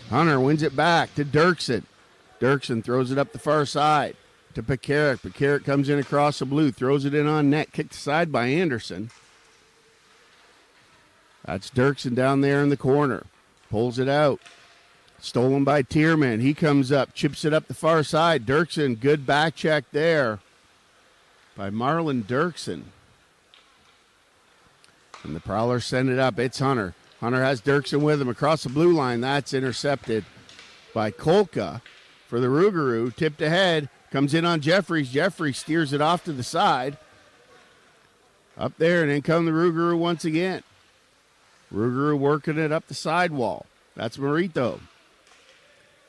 Hunter wins it back to Dirksen. Dirksen throws it up the far side to Pekarik. Pekarik comes in across the blue, throws it in on net, kicked aside by Anderson. That's Dirksen down there in the corner. Pulls it out. Stolen by Tierman. He comes up, chips it up the far side. Dirksen, good back check there by Marlon Dirksen. And the Prowlers send it up. It's Hunter. Hunter has Dirksen with him across the blue line. That's intercepted by Kolka for the Rougarou. Tipped ahead. Comes in on Jeffries. Jeffries steers it off to the side. Up there, and then come the Rougarou once again. Rougarou working it up the sidewall. That's Marito.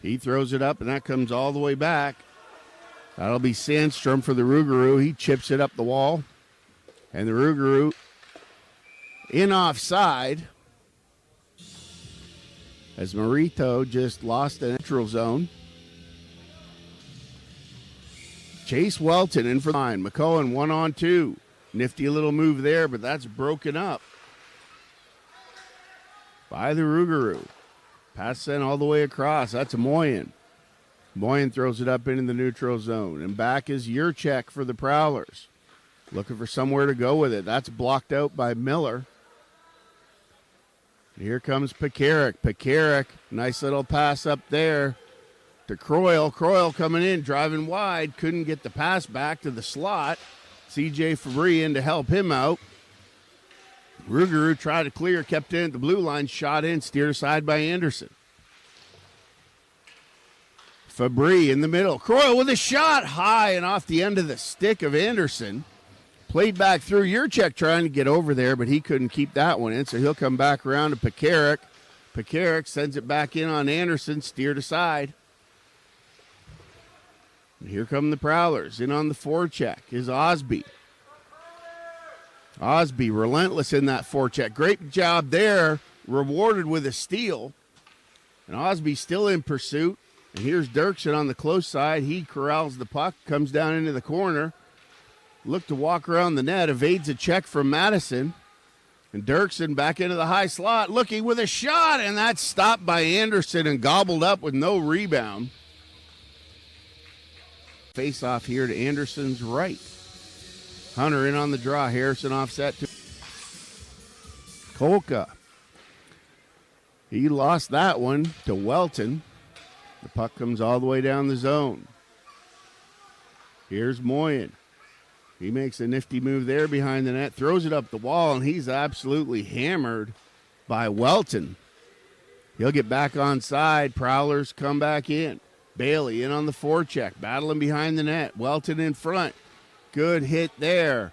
He throws it up, and that comes all the way back. That'll be Sandstrom for the Rougarou. He chips it up the wall. And the Rougarou in offside as Marito just lost the neutral zone. Chase Welton in for the line. McCohen 1-on-2. Nifty little move there, but that's broken up by the Rougarou. Pass sent all the way across. That's Moyen. Moyen throws it up into the neutral zone. And back is Yurcik for the Prowlers. Looking for somewhere to go with it. That's blocked out by Miller. Here comes Pekarik. Pekarik, nice little pass up there to Croyle. Croyle coming in, driving wide. Couldn't get the pass back to the slot. CJ Fabry in to help him out. Rougarou tried to clear, kept in at the blue line, shot in, steered aside by Anderson. Fabry in the middle. Croyle with a shot high and off the end of the stick of Anderson. Played back through. Yurcik trying to get over there, but he couldn't keep that one in, so he'll come back around to Pekarik. Pekarik sends it back in on Anderson, steered aside. And here come the Prowlers. In on the forecheck is Osby. Osby relentless in that forecheck. Great job there, rewarded with a steal. And Osby still in pursuit. And here's Dirksen on the close side. He corrals the puck, comes down into the corner. Look to walk around the net, evades a check from Madison. And Dirksen back into the high slot, looking with a shot, and that's stopped by Anderson and gobbled up with no rebound. Face off here to Anderson's right. Hunter in on the draw. Harrison offset to Kolka. He lost that one to Welton. The puck comes all the way down the zone. Here's Moyen. He makes a nifty move there behind the net, throws it up the wall, and he's absolutely hammered by Welton. He'll get back on side. Prowlers come back in. Bailey in on the forecheck, battling behind the net. Welton in front. Good hit there.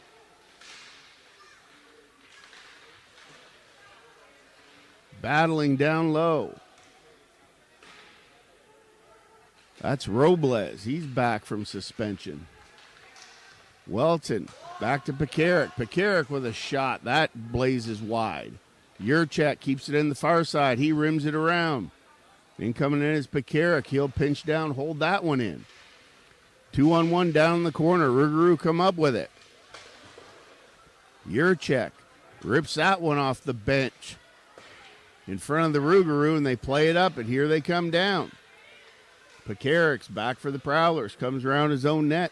Battling down low. That's Robles. He's back from suspension. Welton back to Pekarik. Pekarik with a shot. That blazes wide. Yurcik keeps it in the far side. He rims it around. In coming in is Pekarik. He'll pinch down, hold that one in. 2-on-1 down in the corner. Rougarou come up with it. Yurcik rips that one off the bench in front of the Rougarou, and they play it up, and here they come down. Pekarik's back for the Prowlers. Comes around his own net.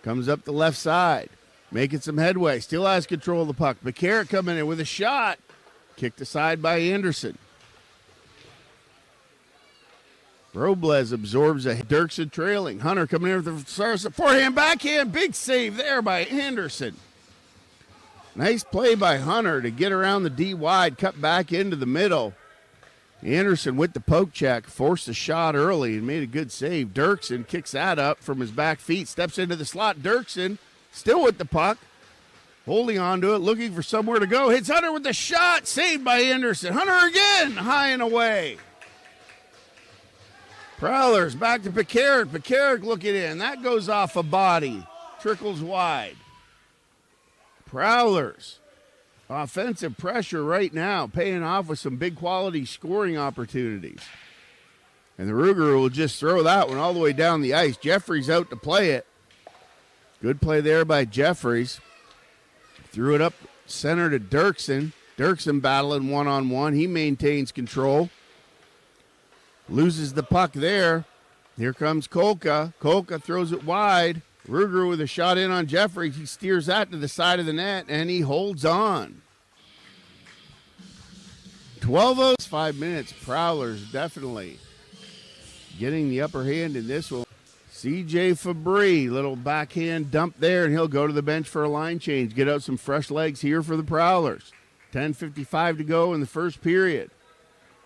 Comes up the left side. Making some headway. Still has control of the puck. Pekarik coming in with a shot. Kicked aside by Anderson. Robles absorbs a Dirksen trailing. Hunter coming in with the forehand, backhand. Big save there by Anderson. Nice play by Hunter to get around the D wide, cut back into the middle. Anderson with the poke check, forced a shot early and made a good save. Dirksen kicks that up from his back feet, steps into the slot. Dirksen still with the puck, holding on to it, looking for somewhere to go. Hits Hunter with the shot, saved by Anderson. Hunter again, high and away. Prowlers back to Pekarik. Pekarik looking in. That goes off a body. Trickles wide. Prowlers. Offensive pressure right now, paying off with some big quality scoring opportunities. And the Rougarou will just throw that one all the way down the ice. Jeffries out to play it. Good play there by Jeffries. Threw it up center to Dirksen. Dirksen battling one-on-one. He maintains control. Loses the puck there. Here comes Kolka. Kolka throws it wide. Rougarou with a shot in on Jeffries. He steers that to the side of the net, and he holds on. 5 minutes. Prowlers definitely getting the upper hand in this one. CJ Fabry, little backhand dump there, and he'll go to the bench for a line change. Get out some fresh legs here for the Prowlers. 10:55 to go in the first period.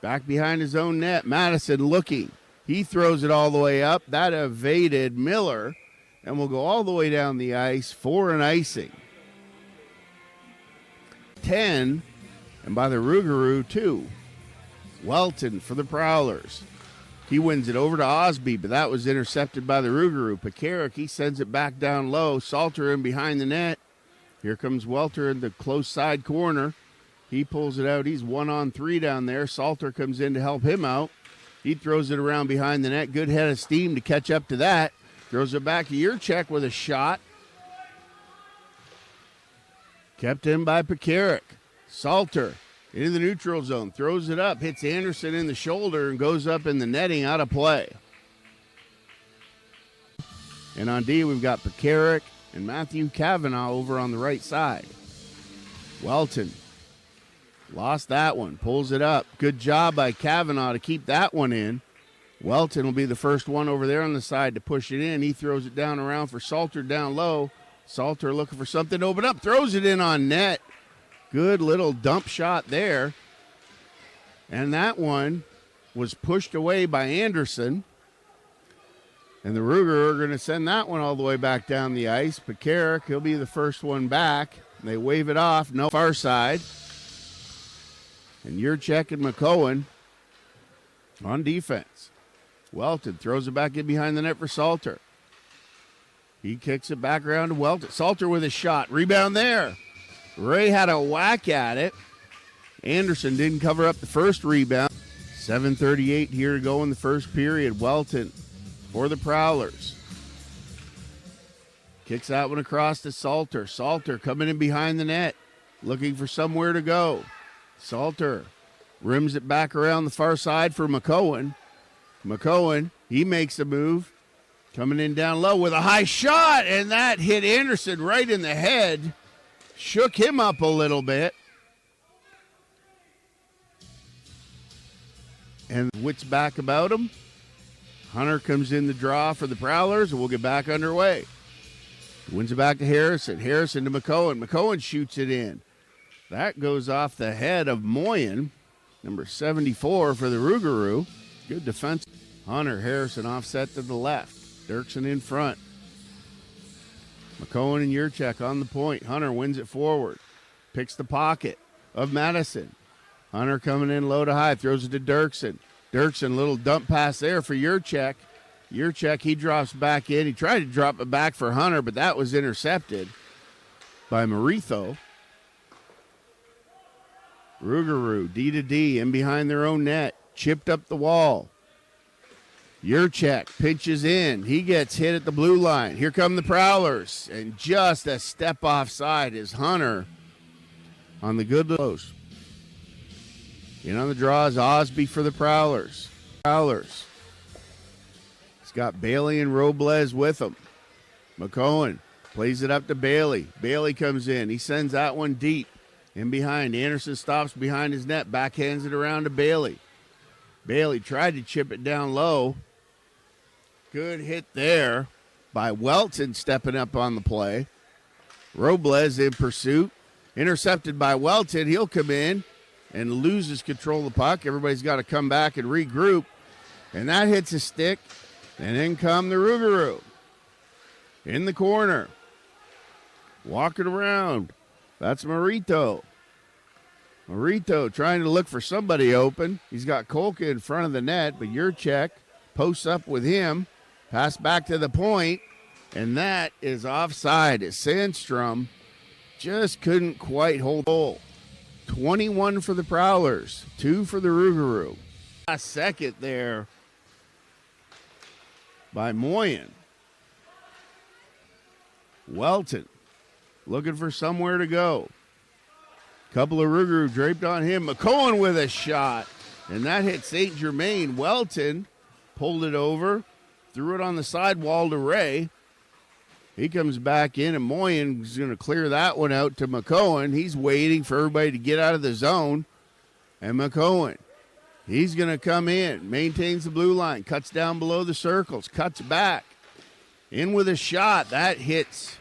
Back behind his own net, Madison looking. He throws it all the way up. That evaded Miller, and will go all the way down the ice for an icing. 10, and by the Rougarou, 2. Welton for the Prowlers. He wins it over to Osby, but that was intercepted by the Rougarou. Pekarik, he sends it back down low. Salter in behind the net. Here comes Welter in the close side corner. He pulls it out. He's 1-on-3 down there. Salter comes in to help him out. He throws it around behind the net. Good head of steam to catch up to that. Throws it back to Yurcik with a shot. Kept in by Pekarik. Salter into the neutral zone. Throws it up. Hits Anderson in the shoulder and goes up in the netting out of play. And on D, we've got Pekarik and Matthew Kavanaugh over on the right side. Welton lost that one. Pulls it up. Good job by Kavanaugh to keep that one in. Welton will be the first one over there on the side to push it in. He throws it down around for Salter down low. Salter looking for something to open up. Throws it in on net. Good little dump shot there. And that one was pushed away by Anderson. And the Rougarou are going to send that one all the way back down the ice. Pekarik, he'll be the first one back. They wave it off. No far side. And Yurcik and McCohen on defense. Welton throws it back in behind the net for Salter. He kicks it back around to Welton. Salter with a shot. Rebound there. Ray had a whack at it. Anderson didn't cover up the first rebound. 7:38 here to go in the first period. Welton for the Prowlers. Kicks that one across to Salter. Salter coming in behind the net. Looking for somewhere to go. Salter rims it back around the far side for McCohen. McCohen, he makes a move. Coming in down low with a high shot, and that hit Anderson right in the head. Shook him up a little bit. And wits back about him. Hunter comes in the draw for the Prowlers, and we'll get back underway. Wins it back to Harrison. Harrison to McCohen. McCohen shoots it in. That goes off the head of Moyen, number 74 for the Rougarou. Good defense. Hunter, Harrison offset to the left. Dirksen in front. McCohen and Yurcik on the point. Hunter wins it forward. Picks the pocket of Madison. Hunter coming in low to high. Throws it to Dirksen. Dirksen, little dump pass there for Yurcik. Yurcik, he drops back in. He tried to drop it back for Hunter, but that was intercepted by Maritho. Rougarou, D to D, in behind their own net. Chipped up the wall. Yurcik pinches in. He gets hit at the blue line. Here come the Prowlers. And just a step offside is Hunter on the good post. In on the draw is Osby for the Prowlers. Prowlers. He's got Bailey and Robles with him. McCohen plays it up to Bailey. Bailey comes in. He sends that one deep. In behind. Anderson stops behind his net. Backhands it around to Bailey. Bailey tried to chip it down low. Good hit there by Welton stepping up on the play. Robles in pursuit. Intercepted by Welton. He'll come in and loses control of the puck. Everybody's got to come back and regroup. And that hits a stick. And in come the Rougarou. In the corner. Walking around. That's Maritho. Maritho trying to look for somebody open. He's got Kolka in front of the net, but Yurcik posts up with him. Pass back to the point, and that is offside as Sandstrom just couldn't quite hold goal. 21 for the Prowlers, 2 for the Rougarou. Last second there by Moyen. Welton looking for somewhere to go. Couple of Rougarou draped on him. McCohen with a shot. And that hit St. Germain. Welton pulled it over, threw it on the sidewall to Ray. He comes back in, and Moyen's going to clear that one out to McCohen. He's waiting for everybody to get out of the zone. And McCohen, he's going to come in, maintains the blue line, cuts down below the circles, cuts back. In with a shot. That hits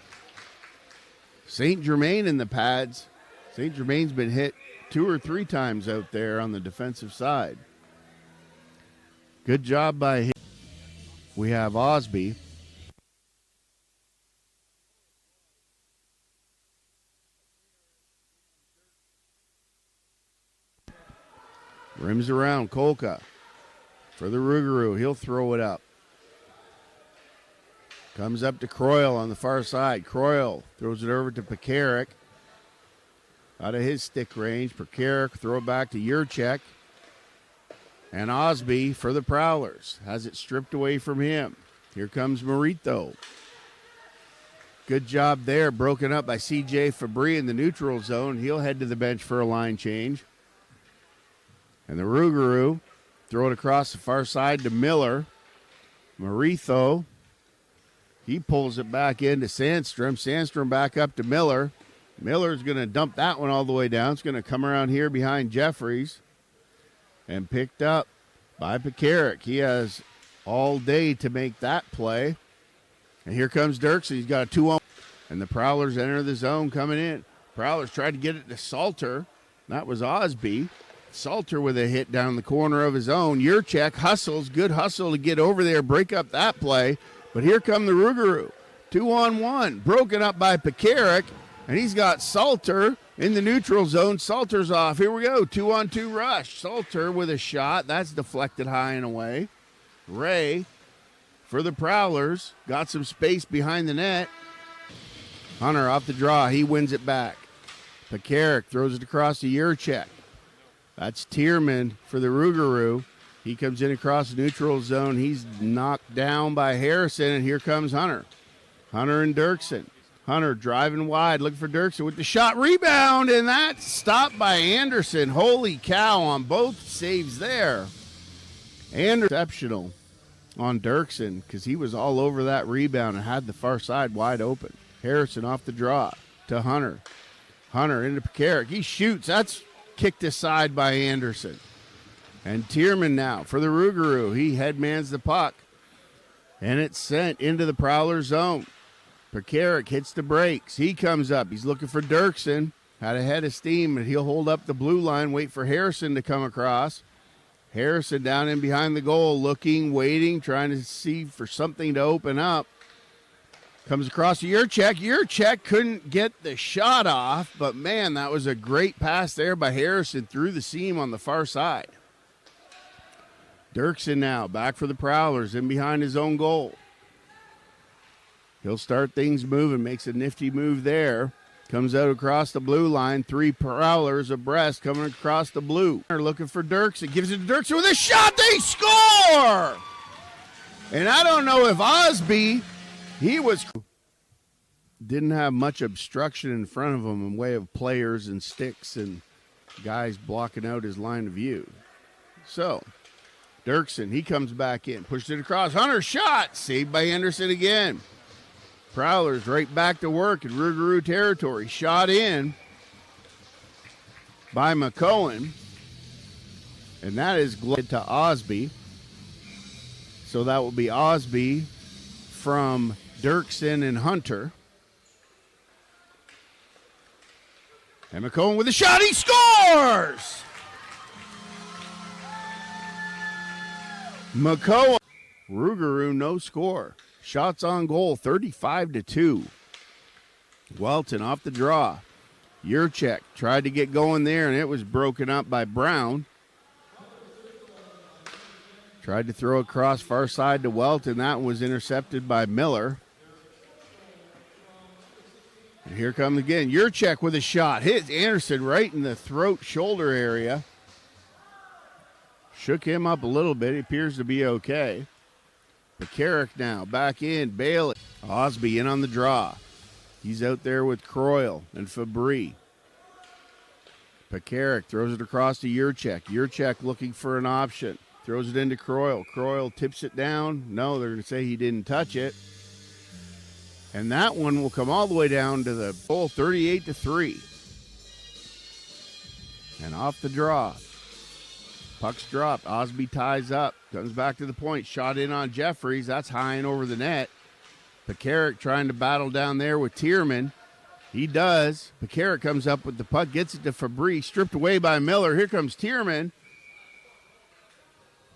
St. Germain in the pads. St. Germain's been hit 2 or 3 times out there on the defensive side. Good job by him. We have Osby. Rims around, Kolka for the Rougarou. He'll throw it up. Comes up to Croyle on the far side. Croyle throws it over to Pekarik. Out of his stick range. Pekarik throw it back to Yurcik. And Osby for the Prowlers. Has it stripped away from him. Here comes Marito. Good job there. Broken up by C.J. Fabry in the neutral zone. He'll head to the bench for a line change. And the Rougarou throw it across the far side to Miller. Marito, he pulls it back into Sandstrom. Sandstrom back up to Miller. Miller's going to dump that one all the way down. It's going to come around here behind Jeffries. And picked up by Pekarik. He has all day to make that play. And here comes Dirksen. He's got a 2-on. And the Prowlers enter the zone coming in. Prowlers tried to get it to Salter. That was Osby. Salter with a hit down the corner of his own. Yurcik hustles. Good hustle to get over there, break up that play. But here come the Rougarou. 2-on-1. Broken up by Pekarik. And he's got Salter in the neutral zone. Salter's off. Here we go. 2-on-2 rush. Salter with a shot. That's deflected high and away. Ray for the Prowlers. Got some space behind the net. Hunter off the draw. He wins it back. Pekarik throws it across to Yurcik. That's Tierman for the Rougarou. He comes in across the neutral zone. He's knocked down by Harrison, and here comes Hunter. Hunter and Dirksen. Hunter driving wide, looking for Dirksen with the shot. Rebound, and that's stopped by Anderson. Holy cow on both saves there. Anderson exceptional on Dirksen because he was all over that rebound and had the far side wide open. Harrison off the draw to Hunter. Hunter into Pekarik. He shoots. That's kicked aside by Anderson. And Tierman now for the Rougarou. He headmans the puck. And it's sent into the Prowler zone. Pekarik hits the brakes. He comes up. He's looking for Dirksen. Had a head of steam, and he'll hold up the blue line, wait for Harrison to come across. Harrison down in behind the goal, looking, waiting, trying to see for something to open up. Comes across to Yurcik. Yurcik couldn't get the shot off, but, man, that was a great pass there by Harrison through the seam on the far side. Dirksen now back for the Prowlers in behind his own goal. He'll start things moving, makes a nifty move there. Comes out across the blue line. 3 Prowlers abreast coming across the blue. They're looking for Dirksen. Gives it to Dirksen with a shot. They score! And I don't know if Osby... He didn't have much obstruction in front of him in way of players and sticks and guys blocking out his line of view. So, Dirksen, he comes back in, pushes it across. Hunter shot, saved by Anderson again. Prowlers right back to work in Rougarou territory. Shot in by McCohen. And that is glad to Osby. So that will be Osby from Dirksen and Hunter. And McCohen with a shot. He scores! McCohen. Rougarou, no score. Shots on goal, 35-2. Welton off the draw. Yurcik tried to get going there, and it was broken up by Brown. Tried to throw across far side to Welton. That was intercepted by Miller. And here comes again. Yurcik with a shot. Hits Anderson right in the throat, shoulder area. Shook him up a little bit. He appears to be okay. Pekarik now back in. Bailey. Osby in on the draw. He's out there with Croyle and Fabry. Pekarik throws it across to Yurcik. Yurcik looking for an option. Throws it into Croyle. Croyle tips it down. No, they're going to say he didn't touch it. And that one will come all the way down to the goal, 38-3. And off the draw. Puck's dropped. Osby ties up. Comes back to the point. Shot in on Jeffries. That's high and over the net. Pekarik trying to battle down there with Tierman. He does. Pekarik comes up with the puck. Gets it to Fabry. Stripped away by Miller. Here comes Tierman.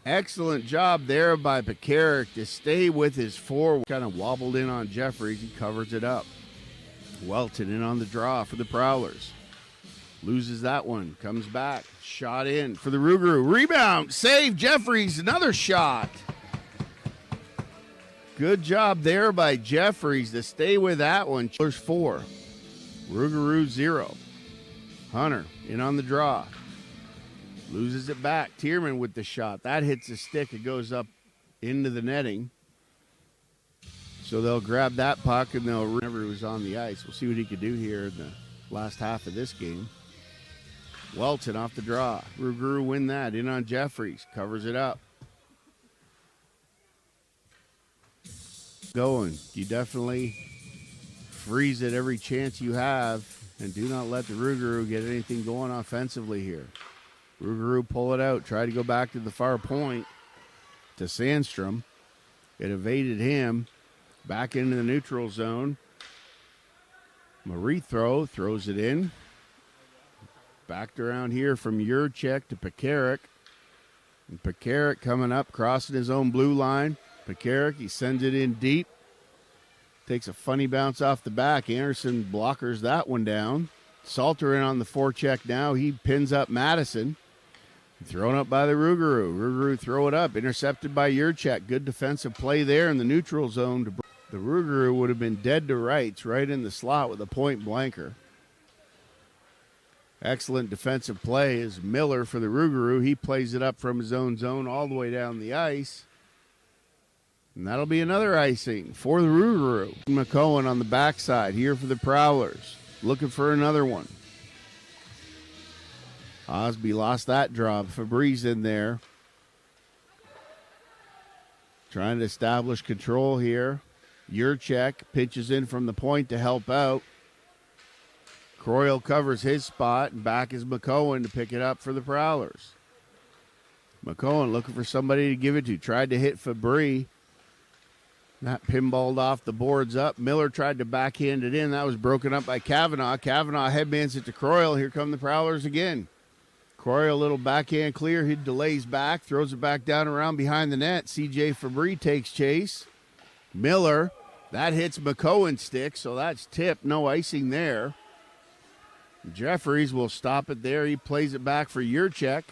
Excellent job there by Pekarik to stay with his forward. Kind of wobbled in on Jeffries. He covers it up. Welton in on the draw for the Prowlers. Loses that one. Comes back. Shot in for the Rougarou. Rebound. Save. Jeffries. Another shot. Good job there by Jeffries to stay with that one. 4. Rougarou 0. Hunter in on the draw. Loses it back. Tierman with the shot. That hits the stick. It goes up into the netting. So they'll grab that puck and they'll whenever he was on the ice. We'll see what he could do here in the last half of this game. Welton off the draw. Rougarou win that. In on Jeffries. Covers it up. Going. You definitely freeze it every chance you have. And do not let the Rougarou get anything going offensively here. Rougarou pull it out. Try to go back to the far point to Sandstrom. It evaded him. Back into the neutral zone. Marithro throws it in. Backed around here from Yurcik to Pekarik. And Pekarik coming up, crossing his own blue line. Pekarik, he sends it in deep. Takes a funny bounce off the back. Anderson blockers that one down. Salter in on the forecheck now. He pins up Madison. Thrown up by the Rougarou. Rougarou throw it up. Intercepted by Yurcik. Good defensive play there in the neutral zone. The Rougarou would have been dead to rights right in the slot with a point blanker. Excellent defensive play is Miller for the Rougarou. He plays it up from his own zone all the way down the ice. And that'll be another icing for the Rougarou. McCowan on the backside here for the Prowlers. Looking for another one. Osby lost that draw. Fabry's in there. Trying to establish control here. Yurcik pitches in from the point to help out. Croyle covers his spot, and back is McCowan to pick it up for the Prowlers. McCowan looking for somebody to give it to. Tried to hit Fabry. That pinballed off the boards up. Miller tried to backhand it in. That was broken up by Kavanaugh. Kavanaugh headbands it to Croyle. Here come the Prowlers again. Croyle, a little backhand clear. He delays back, throws it back down around behind the net. CJ Fabry takes chase. Miller, that hits McCowan's stick, so that's tipped. No icing there. Jeffries will stop it there. He plays it back for Yurcik.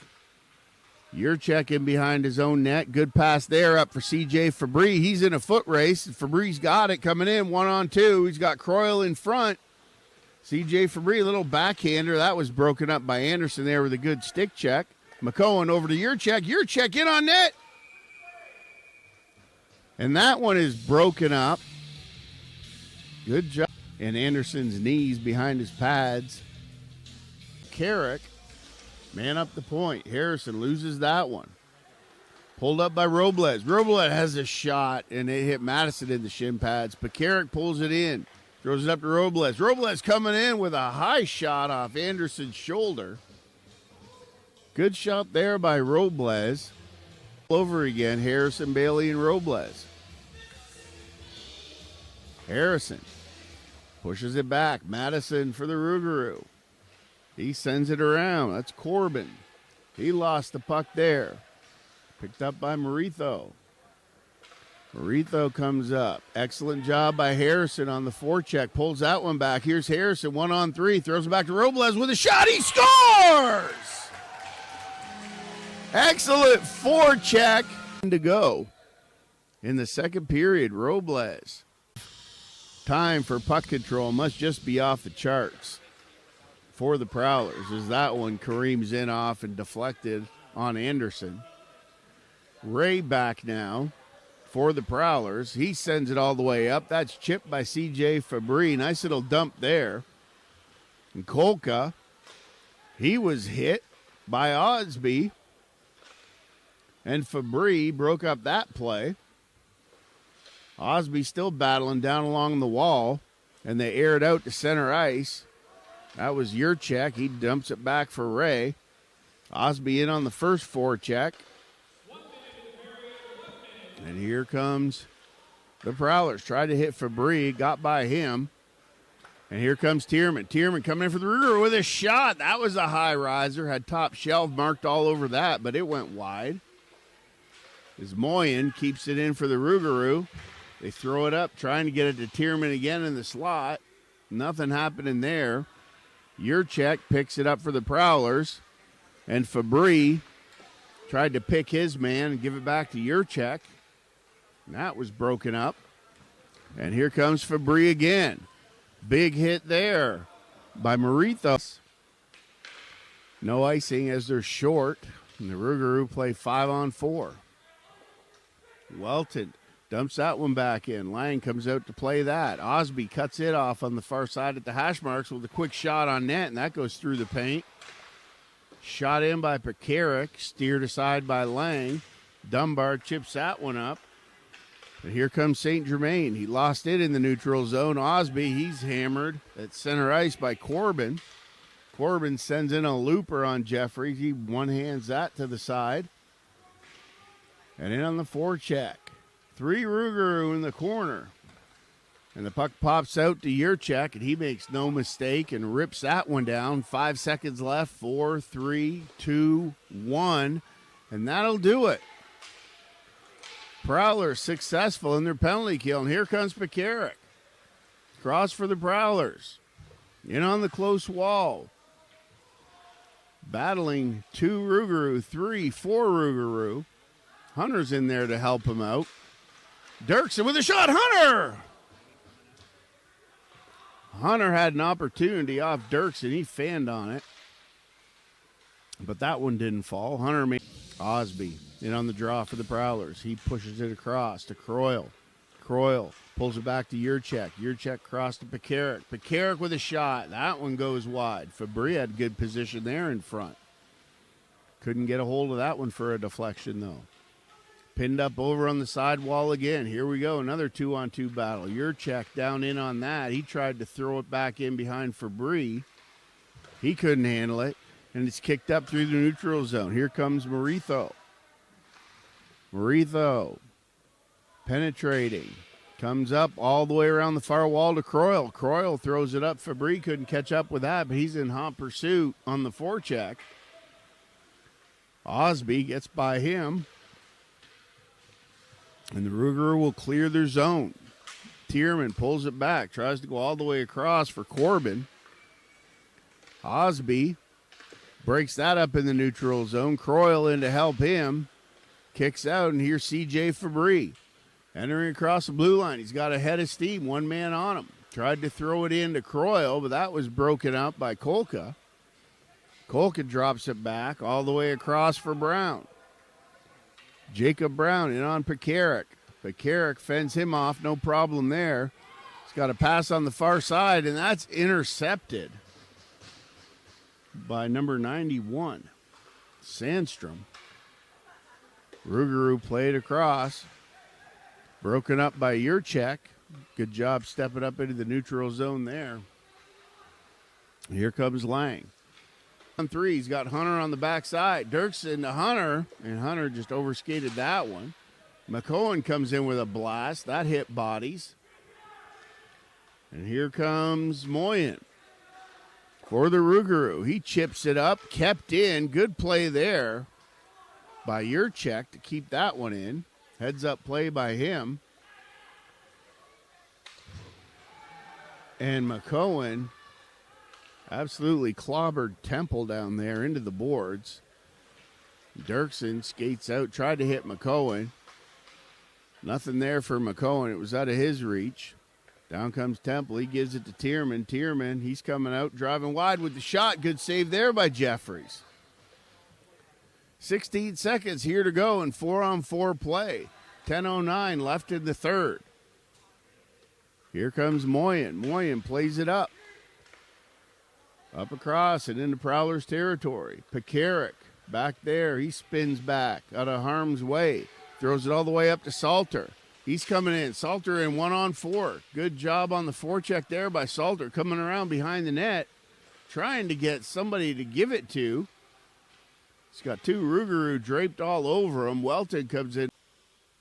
Yurcik in behind his own net. Good pass there up for CJ Fabry. He's in a foot race. Fabry's got it coming in 1-on-2. He's got Croyle in front. CJ Fabry, a little backhander. That was broken up by Anderson there with a good stick check. McCowan over to Yurcik. Yurcik in on net. And that one is broken up. Good job. And Anderson's knees behind his pads. Carrick, man up the point. Harrison loses that one. Pulled up by Robles. Robles has a shot, and it hit Madison in the shin pads. Pekarik pulls it in. Throws it up to Robles. Robles coming in with a high shot off Anderson's shoulder. Good shot there by Robles. Over again, Harrison, Bailey, and Robles. Harrison pushes it back. Madison for the Rougarou. He sends it around. That's Corbin. He lost the puck there. Picked up by Marithro. Marithro comes up. Excellent job by Harrison on the forecheck. Pulls that one back. Here's Harrison, 1-on-3. Throws it back to Robles with a shot. He scores! Excellent forecheck. To go in the second period. Robles. Time for puck control must just be off the charts for the Prowlers, as that one careens in off and deflected on Anderson. Ray back now for the Prowlers. He sends it all the way up. That's chipped by CJ Fabry. Nice little dump there. And Kolka He was hit by Osby, and Fabry broke up that play. Osby still battling down along the wall, and they air it out to center ice. That was Yurcik. He dumps it back for Ray. Osby in on the first forecheck. And here comes the Prowlers. Tried to hit Fabry, got by him. And here comes Tierman. Tierman coming in for the Rougarou with a shot. That was a high riser. Had top shelf marked all over that, but it went wide. As Moyen keeps it in for the Rougarou. They throw it up, trying to get it to Tierman again in the slot. Nothing happening there. Yurcik picks it up for the Prowlers. And Fabry tried to pick his man and give it back to Yurcik. And that was broken up. And here comes Fabry again. Big hit there by Marithos. No icing as they're short. And the Rougarou play 5-on-4. Welton dumps that one back in. Lang comes out to play that. Osby cuts it off on the far side at the hash marks with a quick shot on net, and that goes through the paint. Shot in by Pekarik, steered aside by Lang. Dunbar chips that one up. But here comes St. Germain. He lost it in the neutral zone. Osby, he's hammered at center ice by Corbin. Corbin sends in a looper on Jeffries. He one-hands that to the side. And in on the forecheck. 3 Rougarou in the corner. And the puck pops out to Yurcik, and he makes no mistake and rips that one down. 5 seconds left. 4, 3, 2, 1. And that'll do it. Prowlers successful in their penalty kill. And here comes Pekarik. Cross for the Prowlers. In on the close wall. Battling 2 Rougarou, 3, 4 Rougarou. Hunter's in there to help him out. Dirksen with a shot. Hunter! Hunter had an opportunity off Dirksen. He fanned on it. But that one didn't fall. Hunter made Osby in on the draw for the Prowlers. He pushes it across to Croyle. Croyle pulls it back to Yurcik. Yurcik cross to Pekarik. Pekarik with a shot. That one goes wide. Fabry had good position there in front. Couldn't get a hold of that one for a deflection, though. Pinned up over on the side wall again. Here we go, another 2-on-2 battle. Yurcik down in on that. He tried to throw it back in behind Fabry. He couldn't handle it, and it's kicked up through the neutral zone. Here comes Marithos. Marithos penetrating. Comes up all the way around the far wall to Croyle. Croyle throws it up. Fabry couldn't catch up with that, but he's in hot pursuit on the forecheck. Osby gets by him. And the Rougarou will clear their zone. Tierman pulls it back, tries to go all the way across for Corbin. Osby breaks that up in the neutral zone. Croyle in to help him. Kicks out, and here's C.J. Fabry. Entering across the blue line. He's got a head of steam, one man on him. Tried to throw it into Croyle, but that was broken up by Kolka. Kolka drops it back all the way across for Brown. Jacob Brown in on Pekarik. Pekarik fends him off, no problem there. He's got a pass on the far side, and that's intercepted by number 91, Sandstrom. Rougarou played across. Broken up by Yurcik. Good job stepping up into the neutral zone there. Here comes Lang. On 3, he's got Hunter on the backside. Dirksen to Hunter, and Hunter just overskated that one. McCohen comes in with a blast. That hit bodies. And here comes Moyen for the Rougarou. He chips it up, kept in. Good play there by Yurcik to keep that one in. Heads up play by him. And McCohen absolutely clobbered Temple down there into the boards. Dirksen skates out, tried to hit McCohen. Nothing there for McCohen. It was out of his reach. Down comes Temple. He gives it to Tierman. Tierman, he's coming out, driving wide with the shot. Good save there by Jeffries. 16 seconds here to go in 4-on-4 play. 10:09 left in the third. Here comes Moyen. Moyen plays it up. Up across and into Prowlers territory. Pekarik back there. He spins back out of harm's way. Throws it all the way up to Salter. He's coming in. Salter in 1-on-4. Good job on the forecheck there by Salter. Coming around behind the net. Trying to get somebody to give it to. He's got two Rougarou draped all over him. Welton comes in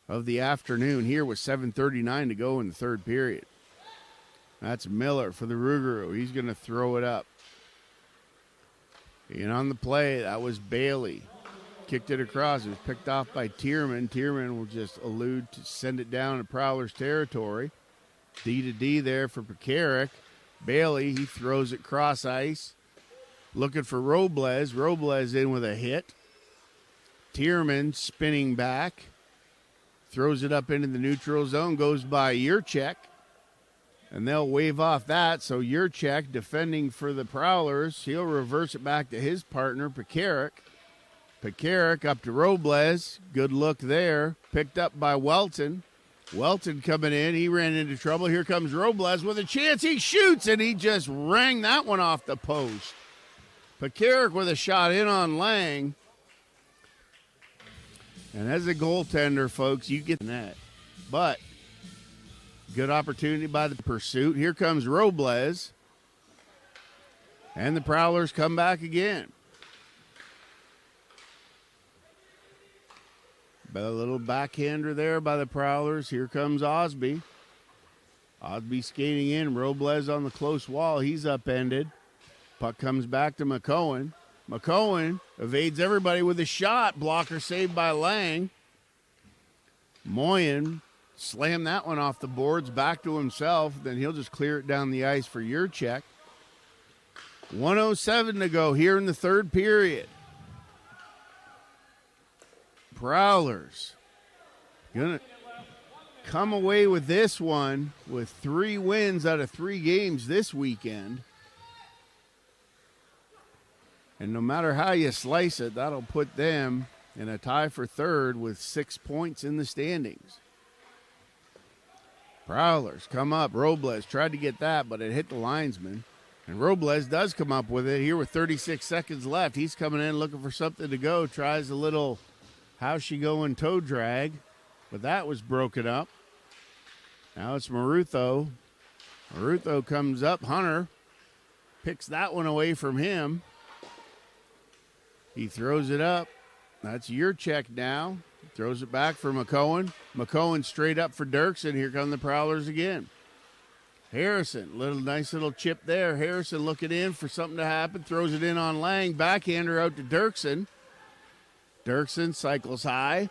of the afternoon here with 7:39 to go in the third period. That's Miller for the Rougarou. He's going to throw it up. And on the play, that was Bailey. Kicked it across. It was picked off by Tierman. Tierman will just elude to send it down to Prowlers territory. D to D there for Pekarik. Bailey, he throws it cross ice. Looking for Robles. Robles in with a hit. Tierman spinning back. Throws it up into the neutral zone. Goes by Yurcik. And they'll wave off that. So Yurcik defending for the Prowlers. He'll reverse it back to his partner, Pekarik. Pekarik up to Robles. Good look there. Picked up by Welton. Welton coming in. He ran into trouble. Here comes Robles with a chance. He shoots, and he just rang that one off the post. Pekarik with a shot in on Lang. And as a goaltender, folks, you get that. But good opportunity by the pursuit. Here comes Robles. And the Prowlers come back again. But a little backhander there by the Prowlers. Here comes Osby. Osby skating in. Robles on the close wall. He's upended. Puck comes back to McCohen. McCohen evades everybody with a shot. Blocker saved by Lang. Moyen slammed that one off the boards back to himself. Then he'll just clear it down the ice for Yurcik. 1:07 to go here in the third period. Prowlers gonna come away with this one with 3 wins out of 3 games this weekend. And no matter how you slice it, that'll put them in a tie for third with 6 points in the standings. Prowlers come up. Robles tried to get that, but it hit the linesman. And Robles does come up with it here with 36 seconds left. He's coming in looking for something to go. Tries a little how's she going toe drag, but that was broken up. Now it's Marutho. Marutho comes up. Hunter picks that one away from him. He throws it up. That's Yurcik now. Throws it back for McCohen. McCohen straight up for Dirksen. Here come the Prowlers again. Harrison, nice little chip there. Harrison looking in for something to happen. Throws it in on Lang. Backhander out to Dirksen. Dirksen cycles high.